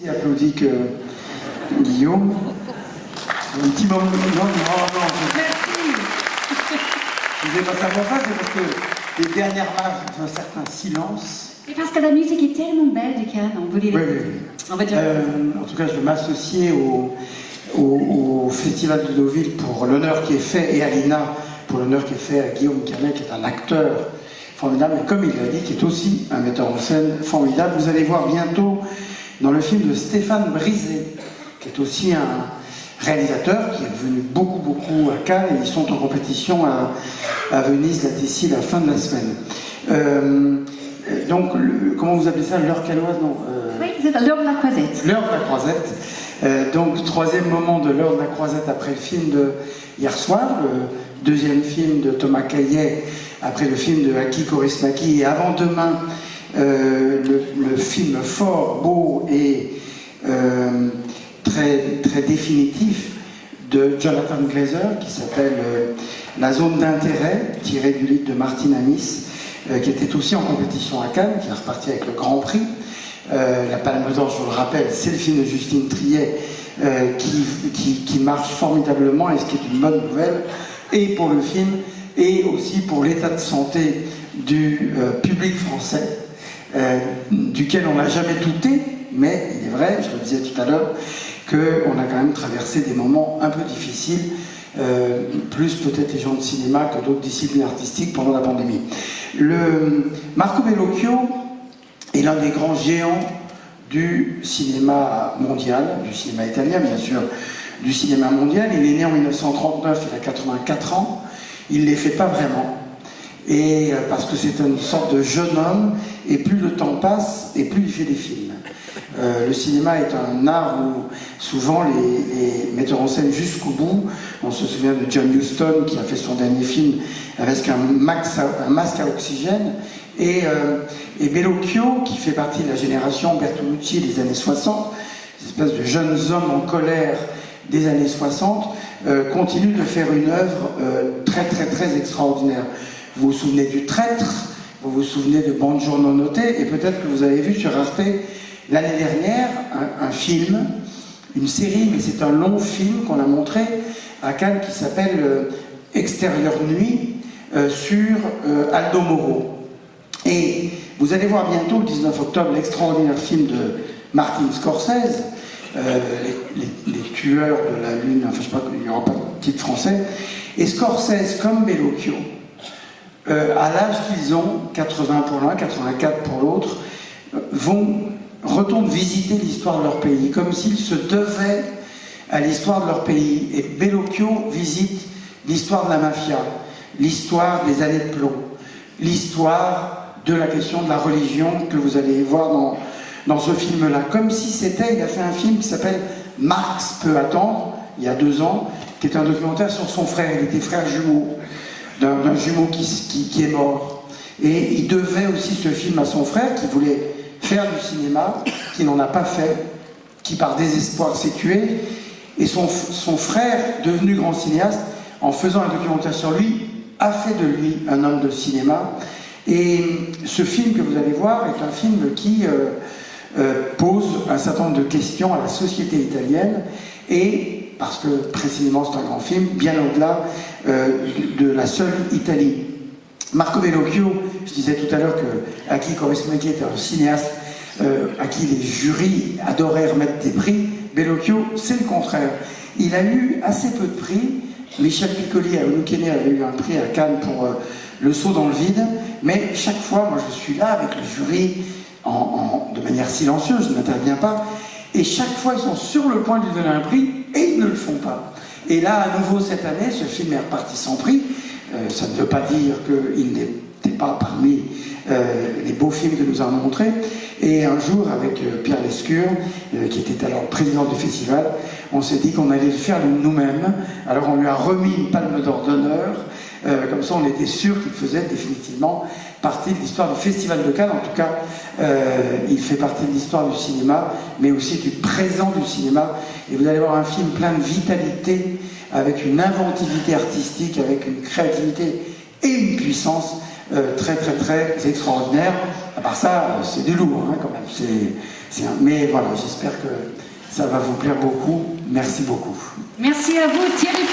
Aussi applaudi que Guillaume. Un petit moment. Non. Merci. Je ne vais pas savoir ça, c'est parce que les dernières marches ont un certain silence. Et parce que la musique est tellement belle de Cannes, on voulait Oui. On va dire. En tout cas, je veux m'associer au Festival de Deauville pour l'honneur qui est fait, et à l'INA pour l'honneur qui est fait à Guillaume Canet, qui est un acteur formidable, mais comme il l'a dit, qui est aussi un metteur en scène formidable. Vous allez voir bientôt dans le film de Stéphane Brisé, qui est aussi un réalisateur qui est venu beaucoup à Cannes, et ils sont en compétition à Venise, là, la fin de la semaine. Donc, comment vous appelez ça, l'heure canoise, non Oui, c'est l'heure de la croisette. L'heure de la croisette. Donc, troisième moment de l'heure de la croisette après le film de hier soir, le deuxième film de Thomas Caillet, après le film de Aki Kaurismäki, et avant demain, le film fort, beau et très définitif de Jonathan Glazer, qui s'appelle La zone d'intérêt, tiré du livre de Martin Amis, qui était aussi en compétition à Cannes, qui est reparti avec le Grand Prix. La Palme d'Or, je vous le rappelle, c'est le film de Justine Triet qui marche formidablement, et ce qui est une bonne nouvelle, et pour le film, et aussi pour l'état de santé du public français, duquel on n'a jamais douté, mais il est vrai, je le disais tout à l'heure, qu'on a quand même traversé des moments un peu difficiles, plus peut-être les gens de cinéma que d'autres disciplines artistiques pendant la pandémie. Marco Bellocchio est l'un des grands géants du cinéma mondial, du cinéma italien bien sûr, du cinéma mondial. Il est né en 1939, il a 84 ans, il ne les fait pas vraiment, et parce que c'est une sorte de jeune homme, et plus le temps passe, et plus il fait des films. Le cinéma est un art où souvent les metteurs en scène jusqu'au bout. On se souvient de John Huston qui a fait son dernier film avec un masque à oxygène, et Bellocchio, qui fait partie de la génération Bertolucci des années 60, cette espèce de jeunes hommes en colère des années 60, continue de faire une œuvre très extraordinaire. Vous vous souvenez du Traître, vous vous souvenez de Buongiorno Notte, et peut-être que vous avez vu sur Arte l'année dernière un film, une série, mais c'est un long film qu'on a montré à Cannes qui s'appelle Extérieure Nuit, sur Aldo Moro. Et vous allez voir bientôt, le 19 octobre, l'extraordinaire film de Martin Scorsese, les tueurs de la Lune, enfin je sais pas, il n'y aura pas de titre français. Et Scorsese, comme Bellocchio, à l'âge qu'ils ont, 80 pour l'un, 84 pour l'autre, retournent visiter l'histoire de leur pays, comme s'ils se devaient à l'histoire de leur pays. Et Bellocchio visite l'histoire de la mafia, l'histoire des années de plomb, l'histoire de la question de la religion que vous allez voir dans ce film-là. Comme si c'était, il a fait un film qui s'appelle Marx peut attendre, il y a 2 ans, qui est un documentaire sur son frère. Il était frère jumeau, d'un jumeau qui est mort. Et il devait aussi ce film à son frère, qui voulait faire du cinéma, qui n'en a pas fait, qui par désespoir s'est tué. Et son frère, devenu grand cinéaste, en faisant un documentaire sur lui, a fait de lui un homme de cinéma. Et ce film que vous allez voir est un film qui pose un certain nombre de questions à la société italienne, et parce que précisément c'est un grand film, bien au-delà de la seule Italie. Marco Bellocchio, je disais tout à l'heure que Aki Kaurismäki était un cinéaste à qui les jurys adoraient remettre des prix. Bellocchio, c'est le contraire. Il a eu assez peu de prix. Michel Piccoli à Onukene avait eu un prix à Cannes pour Le saut dans le vide, mais chaque fois, moi je suis là avec le jury de manière silencieuse, je n'interviens pas, et chaque fois ils sont sur le point de lui donner un prix et ils ne le font pas. Et là, à nouveau cette année, ce film est reparti sans prix. Ça ne veut pas dire qu'il n'était pas parmi les beaux films que nous avons montrés. Et un jour, avec Pierre Lescure, qui était alors président du festival, on s'est dit qu'on allait le faire nous-mêmes. Alors on lui a remis une palme d'or d'honneur. Comme ça, on était sûr qu'il faisait définitivement partie de l'histoire du Festival de Cannes. En tout cas, il fait partie de l'histoire du cinéma, mais aussi du présent du cinéma. Et vous allez voir un film plein de vitalité, avec une inventivité artistique, avec une créativité et une puissance très extraordinaire. À part ça, c'est du lourd, hein, quand même. Mais voilà, j'espère que ça va vous plaire beaucoup. Merci beaucoup. Merci à vous, Thierry.